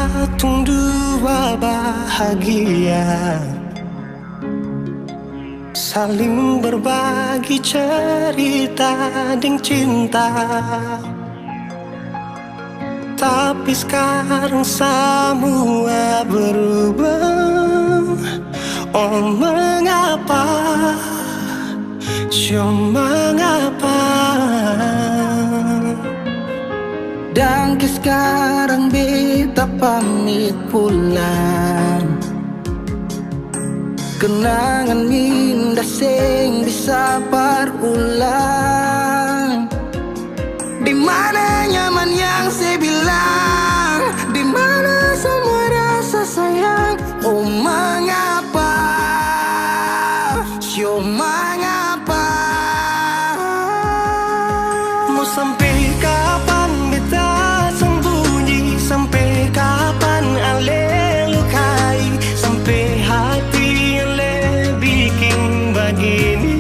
patung dua bahagia, saling berbagi cerita dan cinta. Tapi sekarang semua berubah. Oh mengapa, mengapa? Dan sekarang beta pamit pulang. Kenangan indah sing bisa berulang. Di mana nyaman yang saya bilang, di mana semua rasa sayang. Oh mengapa, mengapa? Mau sampai kapan beta sembunyi, sampai kapan ale lukai, sampai hati ale bikin begini.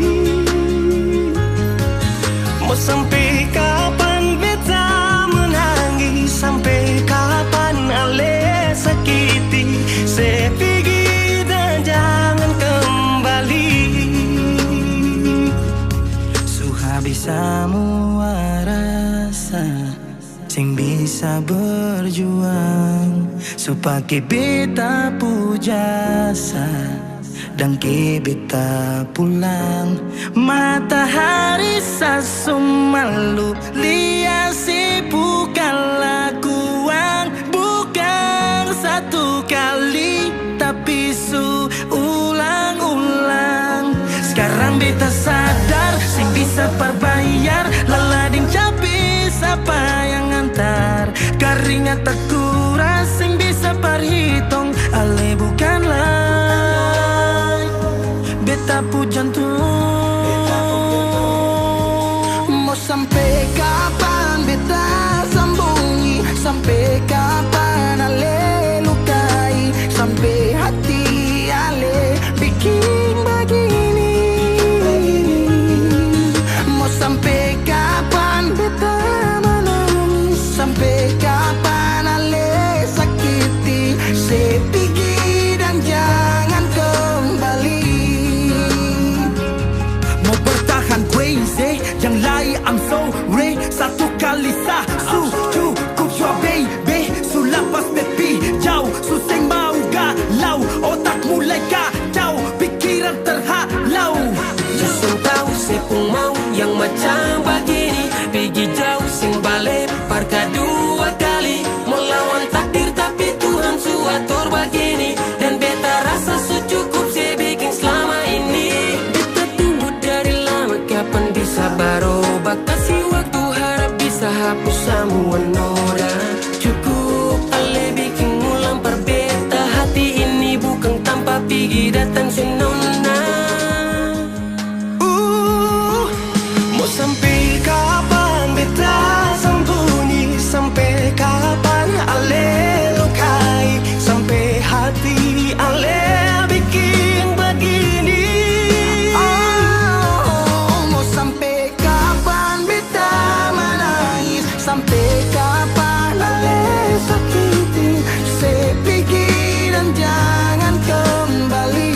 Mau sampai kapan beta menangis, sampai kapan ale sakiti. Saya pergi dan jangan kembali. Habis semua rasa sing bisa berjuang, supaya beta pujasa dan ke beta pulang. Matahari sasumalu liasi bukan lakuan, bukan satu kali tapi ulang-ulang. Sekarang beta sadar sing bisa perbayar, laladin capi siapa yang antar. Keringat tak kuras sing bisa perhitung, ale bukanlah beta pu jantung. Mau sampai kapan beta sembunyi, sampai kapan ale lukai, sampai hati ale bikin begini. Sampai kapan beta menangis, sampai kapan ale sakiti. Saya pergi dan jangan kembali. Mau bertahan crazy, yang lain I'm sorry. Satu kali sah cukup jua baby. Sulapas bepi jauh, suseng mau galau. Otak mulai kacau, pikiran terhalau. Justru tahu saya pun mau yang macam begini, pergi jauh sing balik parka dua kali. Melawan takdir tapi Tuhan suatur begini, dan beta rasa cukup saya bikin selama ini. Beta tunggu dari lama kapan bisa berubah, kasih waktu harap bisa hapus semua noda. Cukup ale bikin ulang perbeta, hati ini bukan tanpa pergi datang senona. Sampai kapan beta sembunyi, sampai kapan ale lukai, sampai hati ale bikin begini. Oh, mau sampai kapan beta menangis, sampai kapan ale sakiti. Saya pergi dan jangan kembali.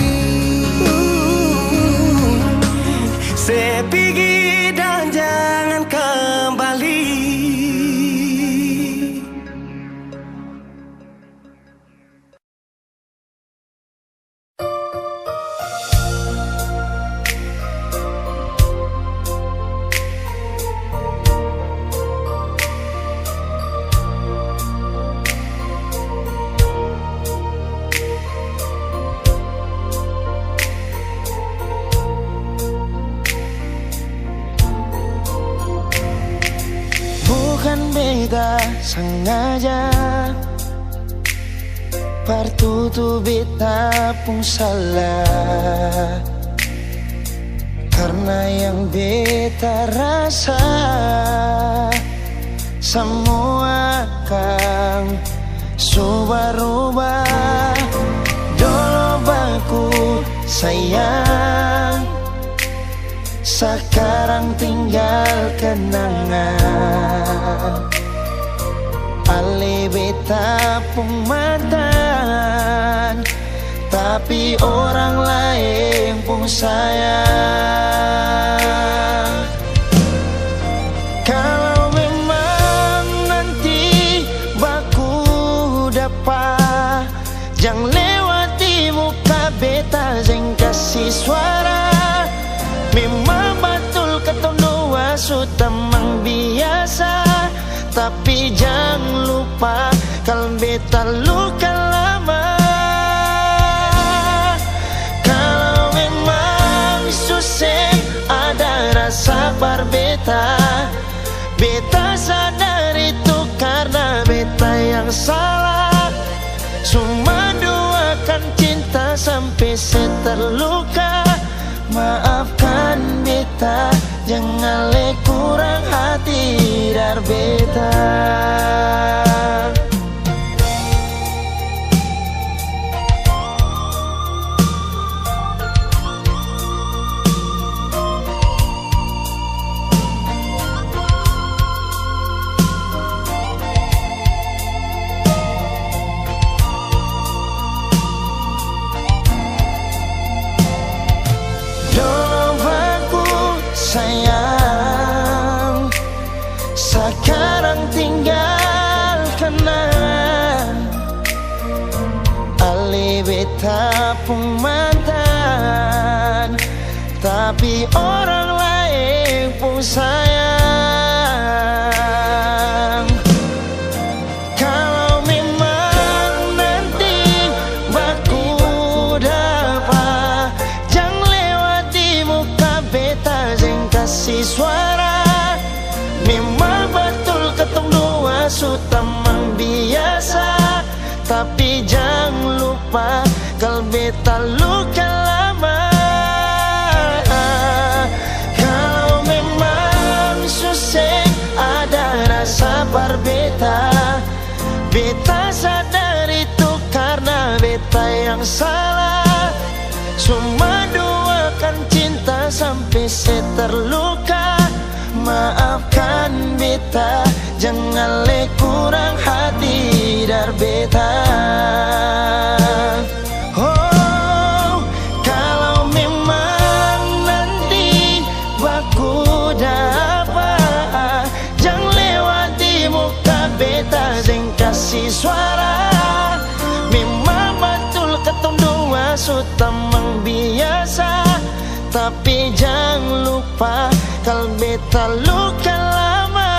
Saya pergi dan jangan kembali. Beta sengaja partutu beta pun salah, karena yang beta rasa semua kan subah-rubah. Dulu baku sayang, sekarang tinggal kenangan. Ale beta pun mantan, tapi orang lain pun sayang. Kalau memang nanti baku dapat, jangan lewati muka beta, jangan kasih suara. Memang betul ketong dua sudah memang biasa, tapi jangan lupa kalau beta luka lama. Kalau memang susah ada rasa berbeta, beta sadar itu karena beta yang salah. Cuma duakan cinta sampai terluka. Maafkan beta, jangan le kurang hati dar beta. Sayang, sekarang tinggalkan ale beta pun mantan, tapi orang lain pun sayang. Kalau memang nanti baku dapat, jangan lewati muka beta, jangan kasih suara. Memang betul ketong dua sudah memang biasa, tapi jangan lupa kalau beta luka lama. Kalau memang susah ada rasa berbeta, beta sadar itu karena beta yang salah. Cuma duakan cinta sampai terluka. Maafkan beta, jangan le kurang hati dar beta. Oh, kalau memang nanti baku dapat, jangan lewati muka beta, jangan kasih suara. Memang betul ketong dua sudah memang biasa, tapi jangan lupa kalau beta luka lama.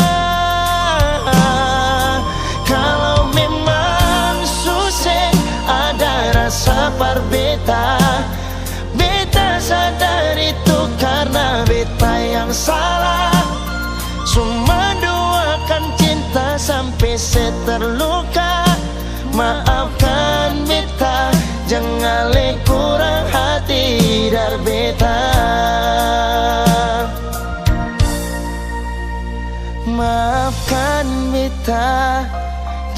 Kalau memang susah ada rasa berbeta, beta sadar itu karena beta yang salah. Cuma duakan cinta sampai terluka. Maafkan beta, jangan le kurang hati dar beta. Maafkan beta,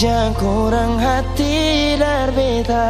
jangan kurang hati dar beta.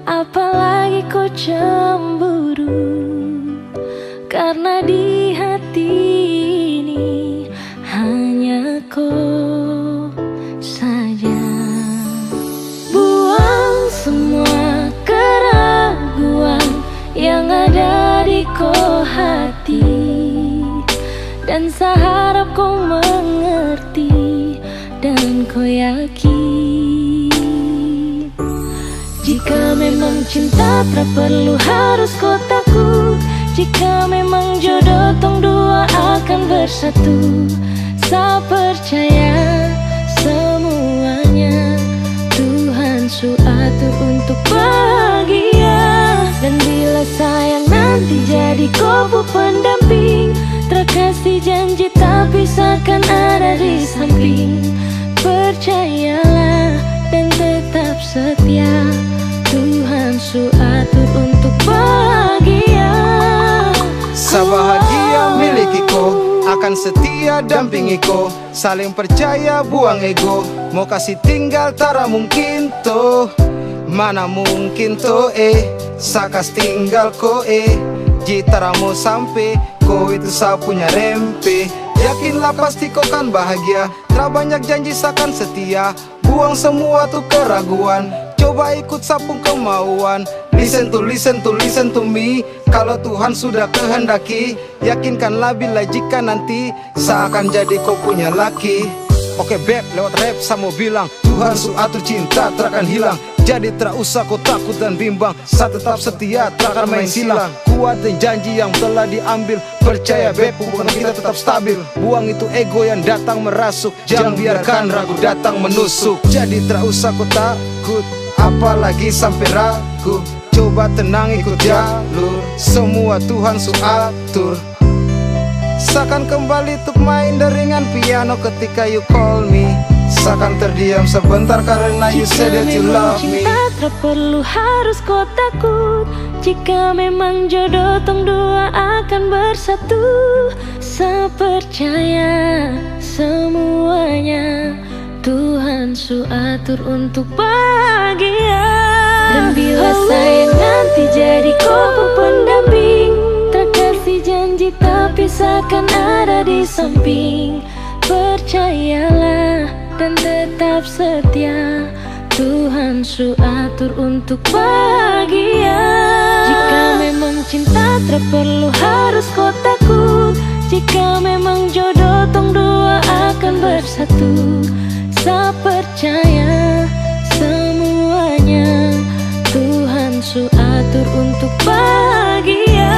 Apalagi kau cemburu, karena di hati ini hanya kau saja. Buang semua keraguan yang ada di kau hati, dan saya harap kau mengerti dan kau yakin. Jika memang cinta tak perlu harus kau takut, jika memang jodoh tong dua akan bersatu. Saya percaya semuanya Tuhan suatur untuk bahagia. Dan bila sayang nanti jadi kau pendamping, terkasih janji tapi seakan ada di samping. Percayalah akan setia dampingiku. Saling percaya buang ego, mau kasih tinggal tara mungkin toh. Mana mungkin toh sakas tinggal ko Jitara mau sampai, ko itu sa punya rempe. Yakinlah pasti kau kan bahagia, tra banyak janji sakan setia. Buang semua tuh keraguan, coba ikut sapung kemauan. Listen to me. Kalau Tuhan sudah kehendaki, yakinkanlah bila jika nanti seakan jadi kau punya laki. Oke beb, lewat rap sama bilang Tuhan su atur cinta terakan hilang. Jadi tak usah kau takut dan bimbang, saat tetap setia terakan main silang. Kuat dan janji yang telah diambil, percaya beb hubungan kita tetap stabil. Buang itu ego yang datang merasuk, jangan biarkan ragu datang menusuk. Jadi tak usah kau takut, apalagi sampai ragu. Coba tenang ikut jalur, semua Tuhan su atur. Seakan kembali untuk main deringan piano ketika you call me. Seakan terdiam sebentar karena you said that you love me. Jika memang cinta tak perlu harus kau takut. Jika memang jodoh tong dua akan bersatu. Sepercaya semuanya Tuhan su atur untuk bahagia. Dan bila sayang nanti jadi kau pendamping, terkasih janji tapi seakan ada di samping. Percayalah dan tetap setia, Tuhan su atur untuk bahagia. Jika memang cinta tak perlu harus kau takut. Jika memang jodoh tong dua akan bersatu. Saya percaya semuanya Tuhan su atur untuk bahagia.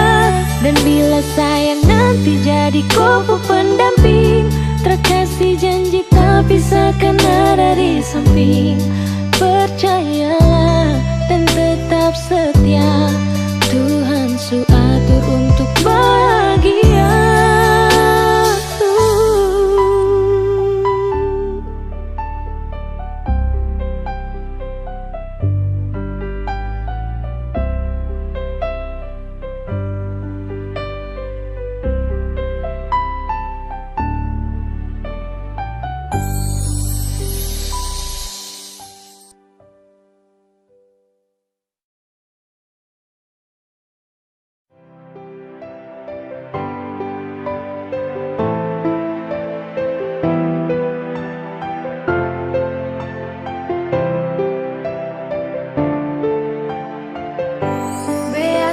Dan bila sayang nanti jadi kau pendamping, terkasih janji tapi seakan ada di samping. Percayalah dan tetap setia, Tuhan su atur untuk bahagia.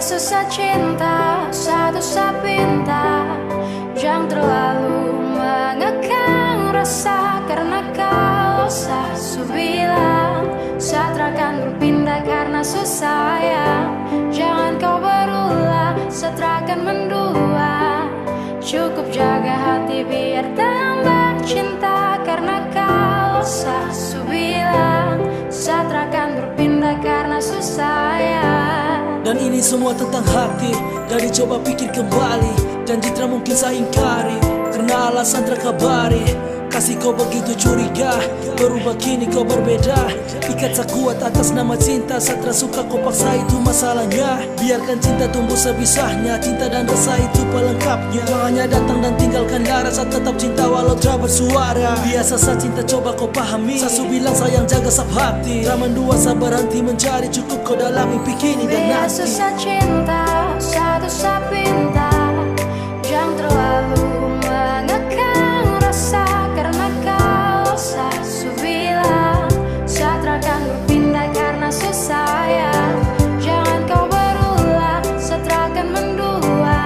Susah cinta, satu pinta. Jangan terlalu mengekang rasa, karena kalau saya bilang saya akan berpindah karena susah sayang. Jangan kau berulah, saya akan mendua. Cukup jaga hati biar tambah cinta, karena kalau saya bilang saya akan berpindah karena susah sayang. Dan ini semua tentang hati, jadi coba pikir kembali. Janji tak mungkin saya ingkari, karena alasan terkabari. Kasih kau begitu curiga, berubah kini kau berbeda. Ikat tak kuat atas nama cinta, saya suka kau paksa itu masalahnya. Biarkan cinta tumbuh sebisahnya, cinta dan rasa itu pelengkapnya. Kau hanya datang dan tinggalkan darah, saya tetap cinta walau tak bersuara. Biasa saya cinta coba kau pahami, saya bilang sayang jaga sab hati. Tak mendua saya berhenti mencari, cukup kau dalam mimpi kini dan nanti. Biasa saya cinta, satu saya pinta. Jangan terlalu mengekang rasa, karena kalau saya bilang saya akan berpindah karena susah sayang. Jangan kau berulah, saya akan mendua.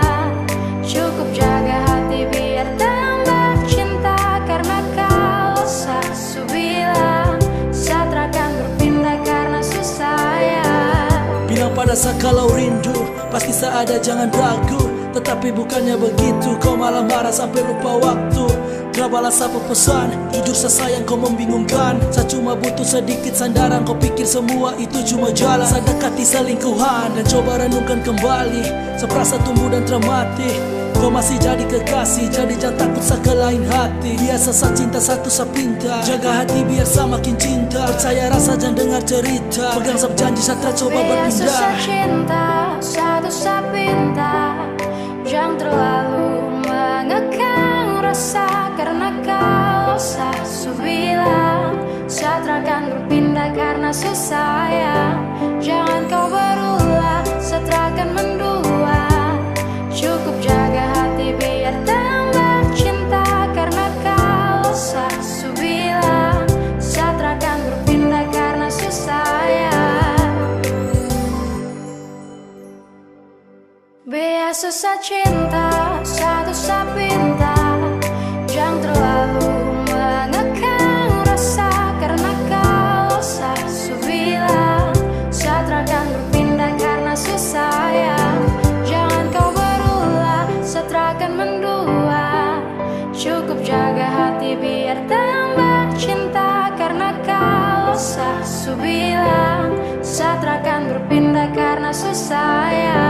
Cukup jaga hati biar tambah cinta, karena kalau saya bilang saya akan berpindah karena susah sayang. Bilang pada saya kalau rindu, pasti saya ada jangan ragu. Tetapi bukannya begitu, kau malah marah sampai lupa waktu. Gak balas apa pesan, jujur saya sayang kau membingungkan. Saya cuma butuh sedikit sandaran, kau pikir semua itu cuma jalan. Saya dekati selingkuhan dan coba renungkan kembali. Saya perasa tumbuh dan termati. Kau masih jadi kekasih, jadi jangan takut saya ke lain hati. Biasa saya cinta satu saya pinta, jaga hati biar saya makin cinta. Percaya rasa jangan dengar cerita, pegang sab janji saya coba berpindah. Biasa saya cinta, satu saya pinta. Jangan terlalu mengekang resah karena kau sah. Su bilang Satra akan berpindah karena susah ya. Jangan kau berulah, Satra akan mendua. Cukup jaga hati biar tambah cinta karena kau sah. Su bilang Satra akan berpindah karena susah ya. Biar susah cinta, satu sapinta. Jangan terlalu mengekang rasa karena kau sah. Su bilang Satra akan berpindah karena susah ya. Jangan kau berulah, Satra akan mendua. Cukup jaga hati biar tambah cinta karena kau sah. Su bilang Satra akan berpindah karena susah ya.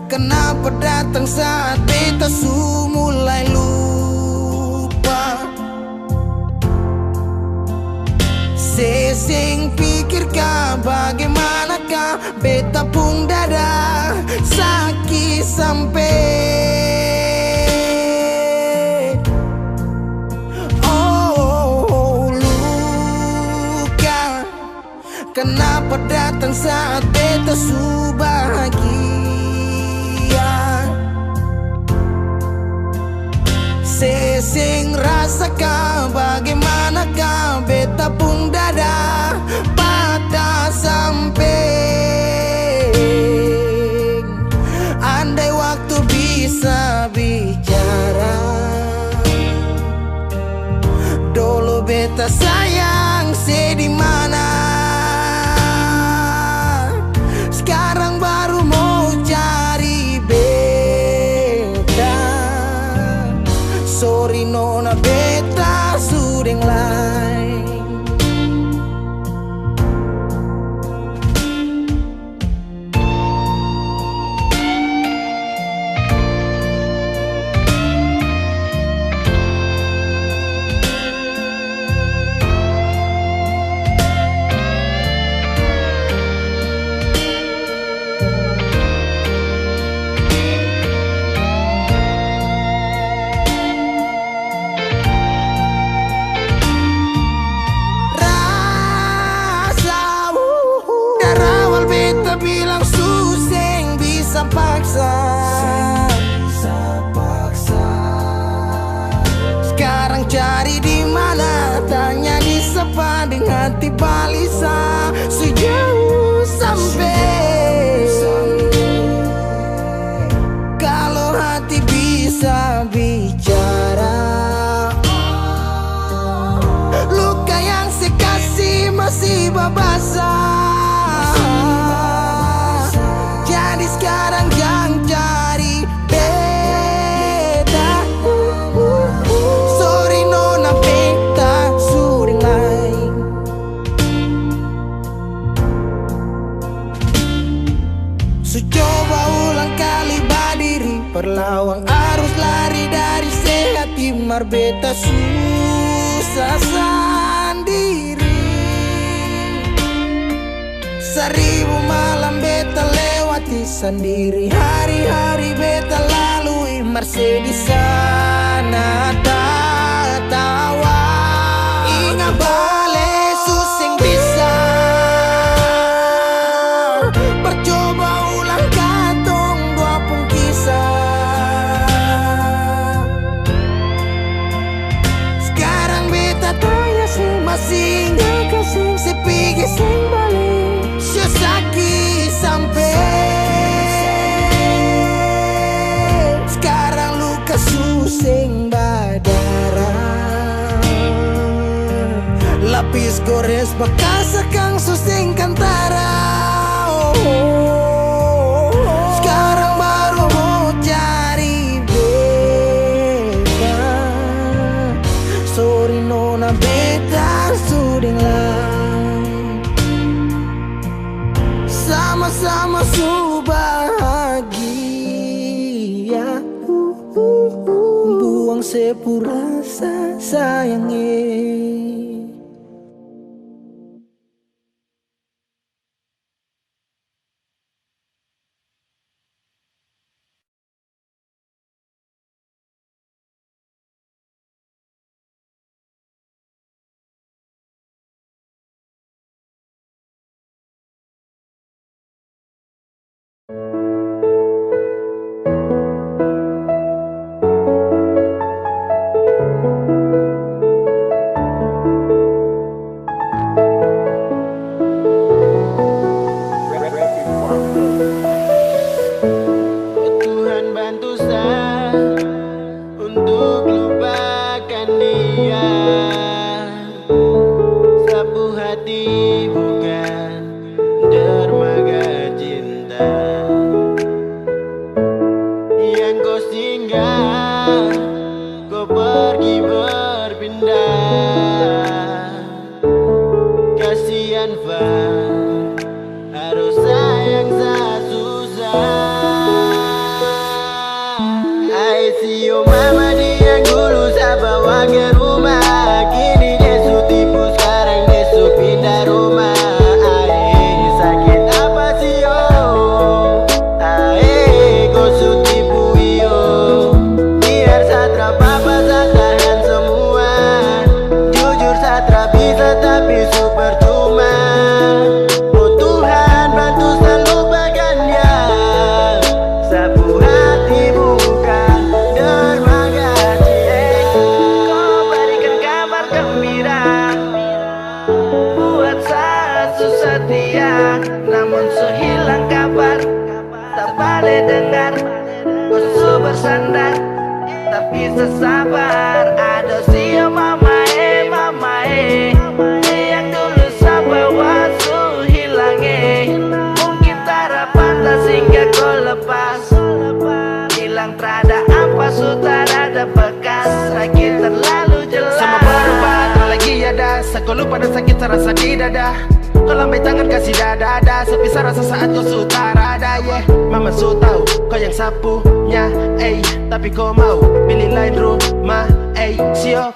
Kenapa datang saat beta su mulai lupa? Sesing pikirkah bagaimanakah beta pun dada sakit sampai luka. Kenapa datang saat beta su bahagia? Sesing rasakan bagaimanakah beta pun dada patah sampai. Andai waktu bisa bicara, dulu beta sayang di mana. Sekarang baru mau cari beta. Sorry nona beta sudeng lain. Bilang suseng bisa paksa. Sekarang cari di mana, tanya di siapa dengan hati balisa. Sejauh sampai kalau hati bisa bicara, luka yang sekasih masih babasa. Sekarang jangan cari beta. Sorry nona beta sudeng lain. Su coba ulang kali berdiri, perlawan arus lari dari sehati mar beta susah sendiri. Seribu malam beta lewati sendiri, hari-hari beta lalui marse di sana tertawa. Ingat bale suseng bisa, percoba ulang katong dua pun kisah. Sekarang beta tanya sih masih nggak kasih sepigi sing balik. Sakit sampai sekarang luka suseng berdarah. Lapis gores bekas kang suseng kanta lama su bahagia, buang sepurasa sayangnya. Tuhan bantu saya untuk lupakan dia. Sapu hati bukan dermaga cinta yang kau singgah, kau pergi berpindah. Kasihan Far, harus sayang susah. I see your mama dia dulu saya bawa ke rumah, kini dia su tipu, sekarang dia su pindah rumah. Ae sakit apa sih yo? Ae kau su tipu yo. Biar satra papa saya tahan semua. Jujur satra bisa tapi su percuma. Oh Tuhan bantu saya lupakan dia. Sapu hati bukan dermaga cinta. Kau berikan kabar gembira buat saya susah dia, namun su hilang kabar. Tak boleh dengar kau su bersandar, tapi sesabar. Ada si mama yang dulu saya bawa su hilang. Mungkin tak pantas hingga kau lepas. Hilang terada apa su tak ada bekas. Sakit terlalu jelas. Sama berubah tak lagi ada. Saya lupa dan sakit terasa di dada. Kau lambai tangan kasih dada. Sepi saya rasa saat kau su tak ada. Yeah, mama su tahu kau yang sapunya. Tapi kau mau pilih lain rumah. Sio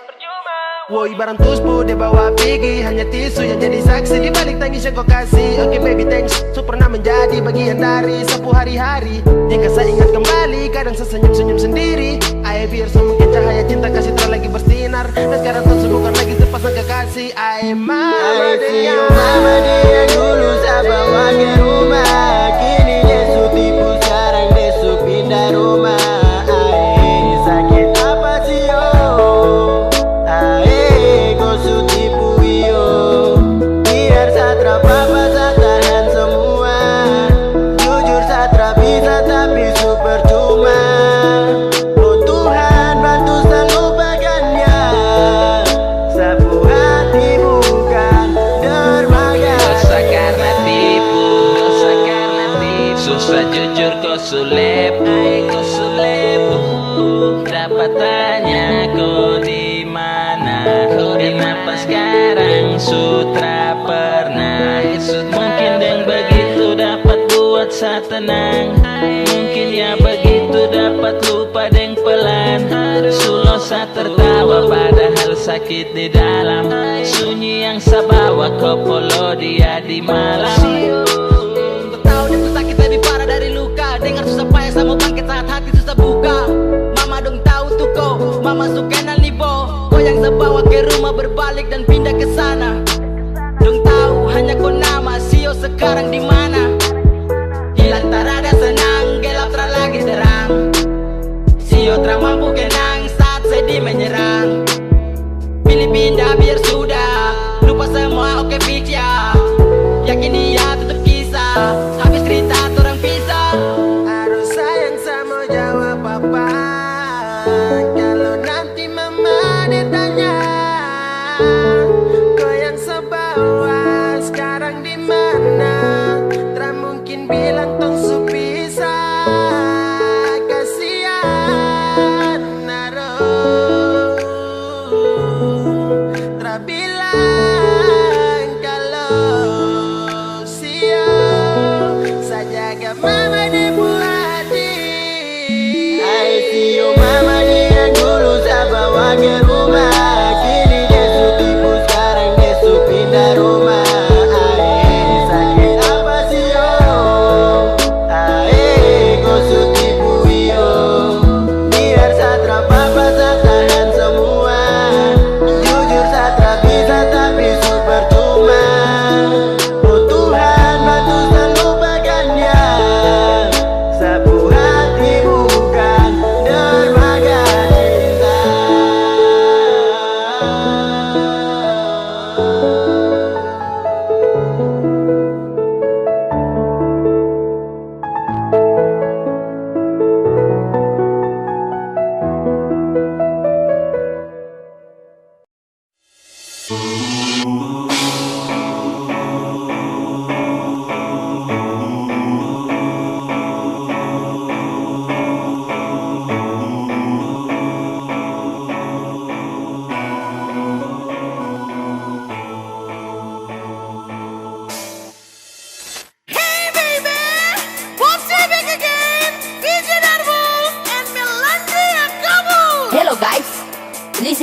woi barang tuspu dia bawa pergi, hanya tisu yang jadi saksi di balik tangis yang kau kasih. Oke baby thanks, su pernah menjadi bagian dari sapu hari-hari. Jika saya ingat kembali, kadang saya senyum-senyum sendiri. Ae biar semungkin cahaya cinta kasih terang lagi bersinar. Dan sekarang kau bukan lagi terpasang kekasih. Ae mama dia dulu saya bawa ke rumah, kini dia su tipu, sekarang dia su pindah rumah. Ae sakit apa sih yo? Ae kau su tipu yo. Biar satra papa saya tahan semua. Jujur satra bisa tapi su percuma. Oh Tuhan bantu saya lupakan dia. Sapu hati bukan dermaga. Dosa karena tipu, susah jujur kau sulepu. Dapat tanya kau di mana? Kenapa sekarang sutra pernah? Mungkin yang begitu dapat buat saya tenang. Mungkin ya begitu dapat lupa deng pelan. Sulo saya tertawa padahal sakit di dalam. Sunyi yang saya bawa kau polo dia di malam. Tahu dia tuh sakit lebih parah dari luka. Dengar susah payah sama bangkit saat hati susah buka. Mama dong tahu tuh kau, mama su kenal nih bo. Kau yang saya bawa ke rumah berbalik dan pindah ke sana. Dong tahu hanya kau nama Sio sekarang di mana? Hilang tak ada senang, gelap tak lagi terang. Sio tak mampu kenang saat sedih menyerang. Pilih pindah biar sudah lupa semua oke fix ya. Yakin dia tutup kisah, habis cerita orang pisah. Harus sayang sama jawab apa kalau nanti mama ditanya. Kau yang sebawa sekarang di mana? Tak mungkin bilang tong supisah. Kasihan naruh tak bilang kalau Sio saja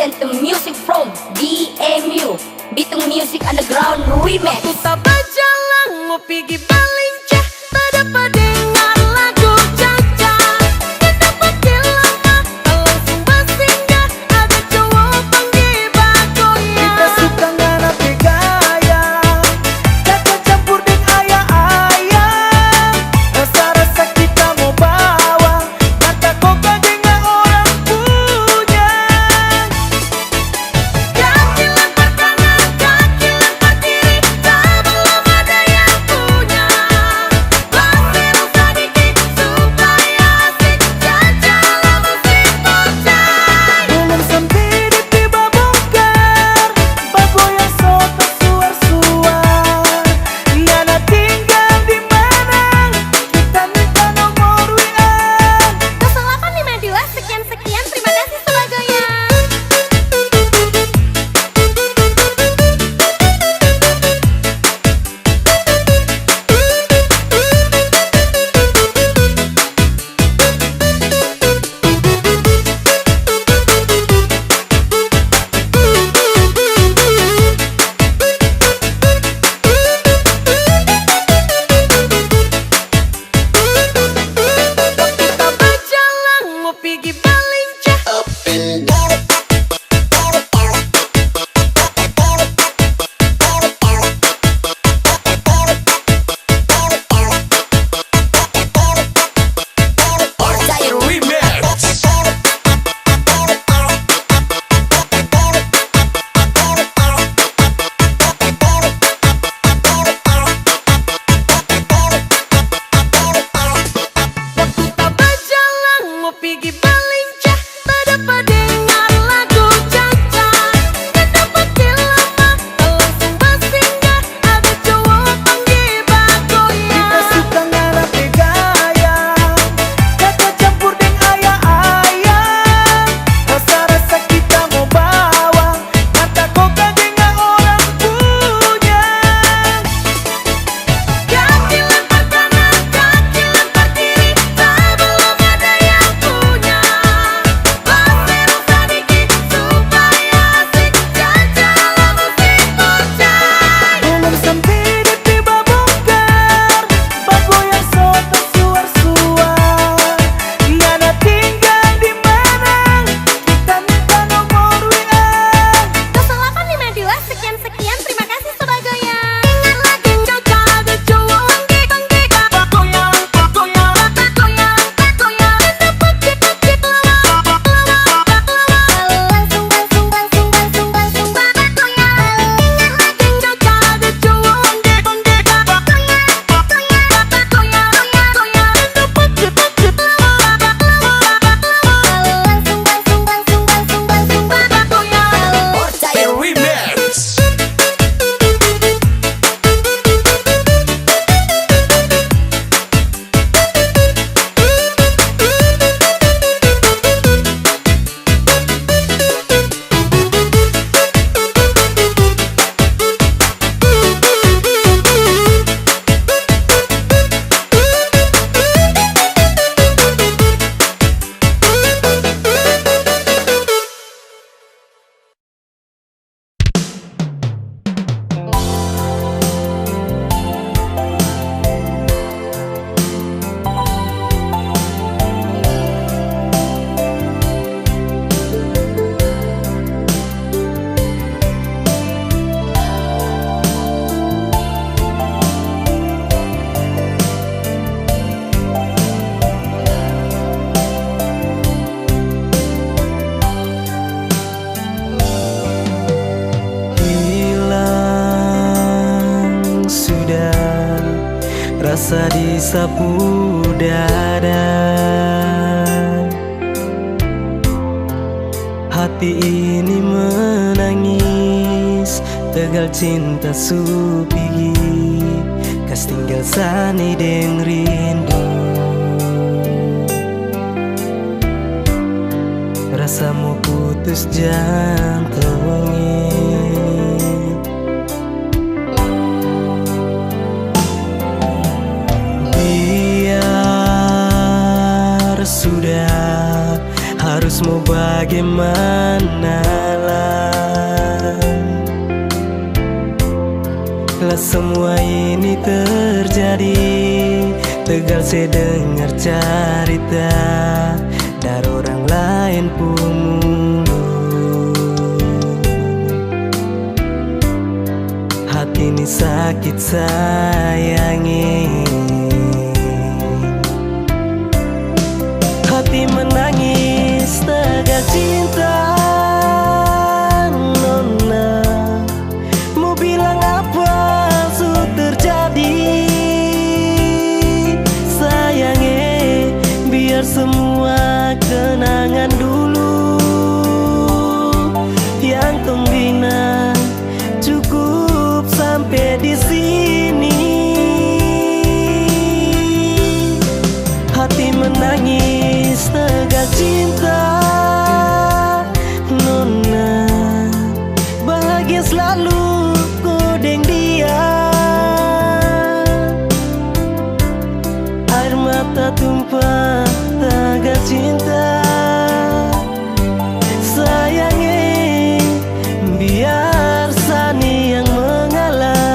listen to music from DMU Bitung Music Underground Remix. Aku tak berjalan mau pergi Balincah, tak dapat dengar lagu Caca. Tak dapat lama, langsung bersinggah, ada cowok panggil bagonya. Kita suka ngana gaya, Caca campur dengan ayah-ayah. Rasa-rasa kita mau bawa, mata koka dengan orang punya. Kaki lempar kanan, kaki lempar kiri, tak belum ada yang punya. Pasir sedikit supaya asik, jajalah musik bocah. Belum sampai di tiba bongkar, bago yang soto suar-suar. Yana tinggal di mana? Kita minta nomor WA. 0852 sekian-sekian, terima kasih sebagonya. Tak berjalan mau pergi Balincah. Tak berjalan mau pergi Balincah, tak dapat dengar lagu Caca. Tak dapat lama, langsung bersinggah, ada cowok panggil bagonya. Kita suka ngana gaya, Caca campur dengan ayah-ayah. Rasa-rasa kita mau bawa, mata koka dengan orang punya. Kaki lempar kanan, kaki lempar kiri, tak belum ada yang punya. Pasir sedikit supaya asik, jajalah musik bocah. Belum sampai di tiba bongkar, bago yang soto suar-suar. Yana tinggal di mana? Kita minta nomor WA. 0852 sekian-sekian, terima kasih sebagonya. Ingat lagi Caca, ada cowok panggil bagonya, bagonya, bagonya, bagonya. Tak dapat lama, Langsung bagonya. ingat lagi Caca, ada cowok panggil bagonya, bagonya, bagonya, bagonya. Tak dapat Hilang sudah rasa di sapu dada. Hati ini menangis, tegal cinta supigi, kas tinggal sani deng rindu. Rasamu putus jantungnya. Biar sudah, harus mau bagaimana semua ini terjadi, tegal saya dengar cerita dari orang lain pun mulu. Hati ini sakit sayangi, hati menangis tegal cinta. Nona, mau bilang apa sudah terjadi? Sayangnya biar semua kenangan dulu yang tembina cukup sampai di sini. Hati menangis tegal cinta. Nona, bahagia selalu kodeng dia. Air mata tumpah tegal cinta. Sayangnya biar Sani yang mengalah.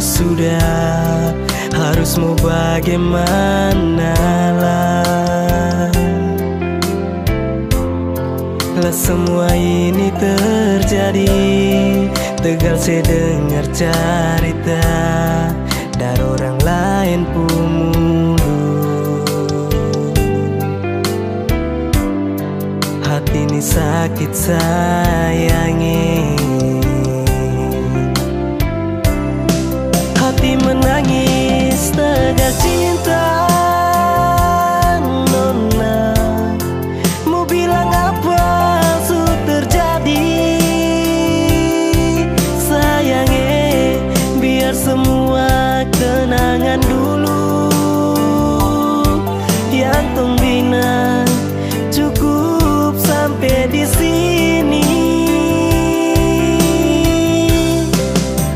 Sudah harus mau bagaimana lah semua ini terjadi, tegal saya dengar cerita dari orang lain pun mulu. Hati ini sakit sayangi, hati menangis tegal cinta. Nona, mau bilang apa sudah terjadi? Sayangnya biar semua kenangan dulu yang tembina cukup sampai di sini.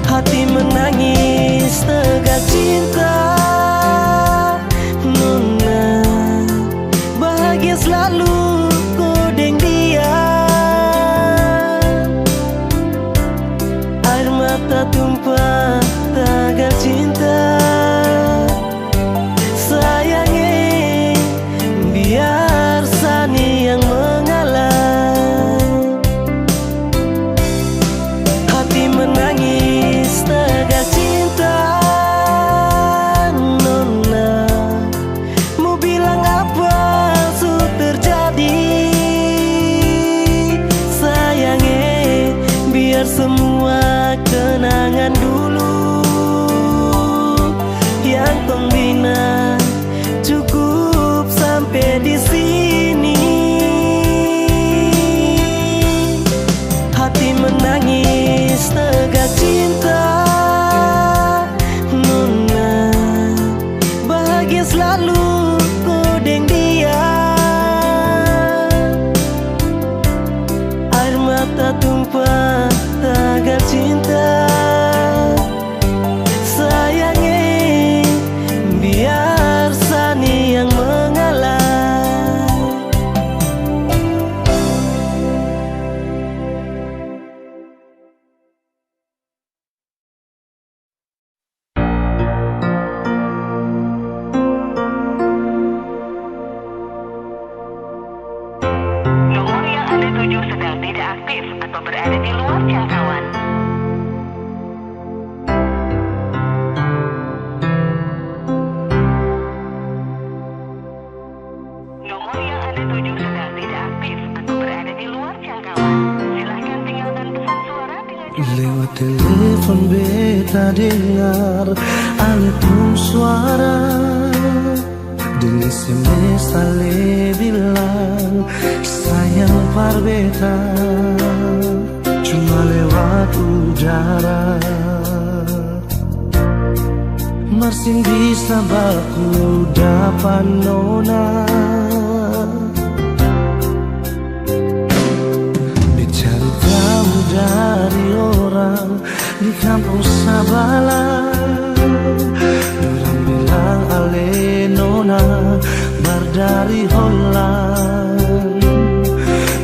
Hati menangis tegal cinta. Nona, bahagia selalu kodeng dia. Air mata tumpah tegal cinta. Sayangnya biar Sani yang mengalah. Hati menangis tegal cinta. Nona, mau bilang apa sudah terjadi? Sayangnya biar semua kenangan dulu yang pembina cukup sampai di sini. Hati menangis tegal cinta. Nona, bahagia selalu kodeng dia. Air mata tumpah tegal cinta. Sayangnya biar Sani yang mengalah. Nomor yang Anda tuju sedang tidak aktif atau berada di luar jangkauan. Nomor yang Anda tuju sedang tidak aktif atau berada di luar jangkauan. Silahkan tinggalkan pesan suara dengan lewat telepon beta dengar alih suara SMS ale bilang sayang parbeta cuma lewat udara. Masih bisa baku dapat nona dicari tahu dari orang di kampung Sabala. Orang bilang ale nona berdari Holland.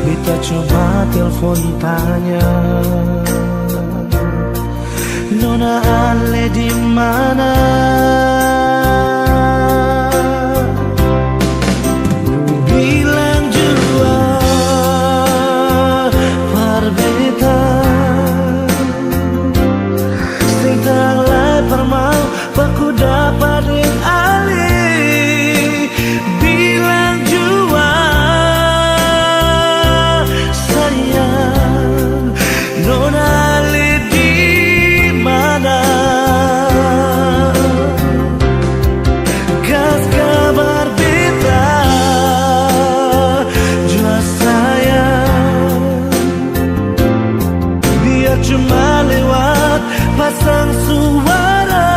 Beta coba telepon tanya nona ale di mana? Bilang jua parbeta sing tanglai permau baku dapat ring ali. Bilang jua sayang nona ale di mana? Kas kabar beta jua sayang dia cuma lewat pasang suara.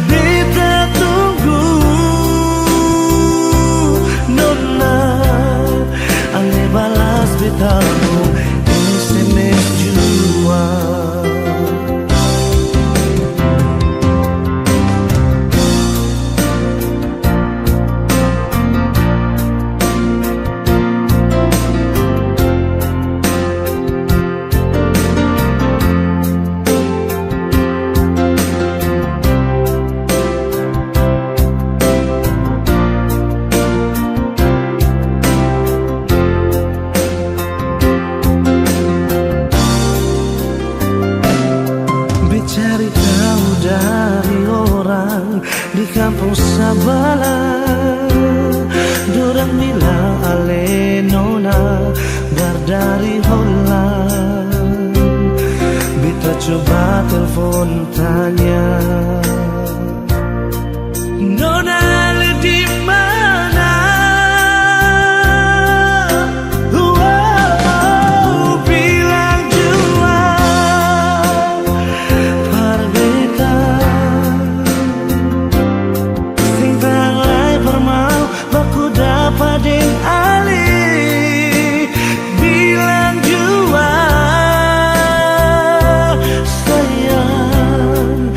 Beta tunggu nona ale balas betamu SMS jua. Cari tahu dari orang di kampung Sabala. Dorang bilang ale nona berdari Holland. Beta coba telepon tanya nona ale di mana? Bilang jua parbeta sing tanglai permau baku dapat ding ali. Bilang jua sayang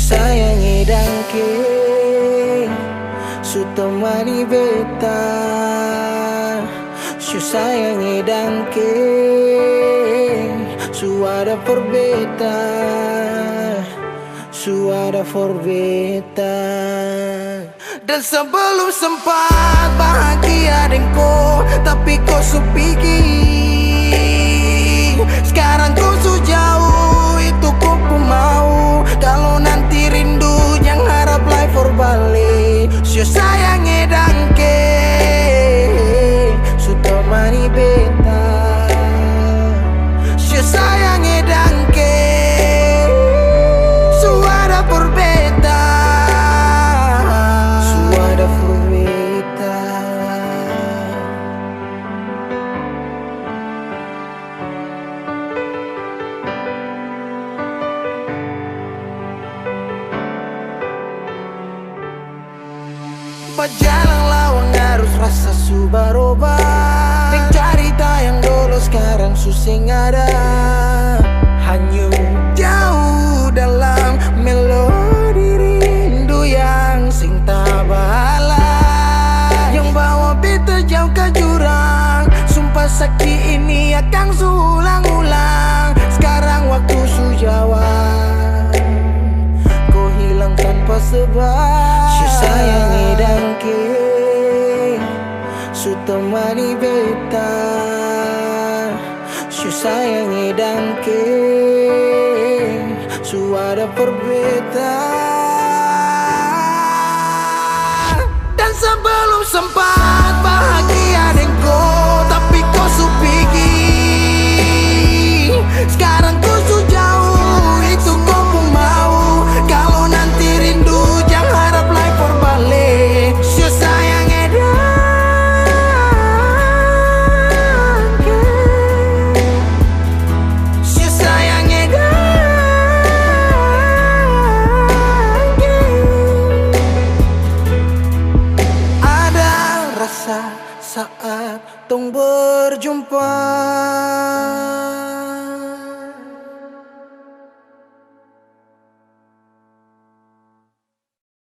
sayangi dangke su temani beta, su sayangi dangke su ada for beta, su ada for beta. Dan sebelum sempat bahagia dengko, tapi kau supigi. Sekarang kau su jauh, itu kau pun mau. Kalau nanti rindu jangan harap life for balik. Su sayangi dangke su temani beta, su sayangi dangke su ada for beta, su ada for beta. Berjalan lawang harus rasa su berubah. Nek cerita yang dulu sekarang susing ada. Hanyut jauh dalam melodi rindu yang sing tak bala, yang bawa beta jauh ke jurang. Sumpah sakit ini akan sulang-ulang. Sekarang waktu su jawab, kau hilang tanpa sebab. Su sayangi dangke su temani beta, su sayangi dangke su ada for beta. Dan sebelum sempat bahagia dengko, tapi kau su pergi. Sekarang kau su jauh, itu kau pun mau. Kalau nanti rindu jangan harap life for balik. Su sayangi dangke, su sayangi dangke. Ada rasa saat tong berjumpa.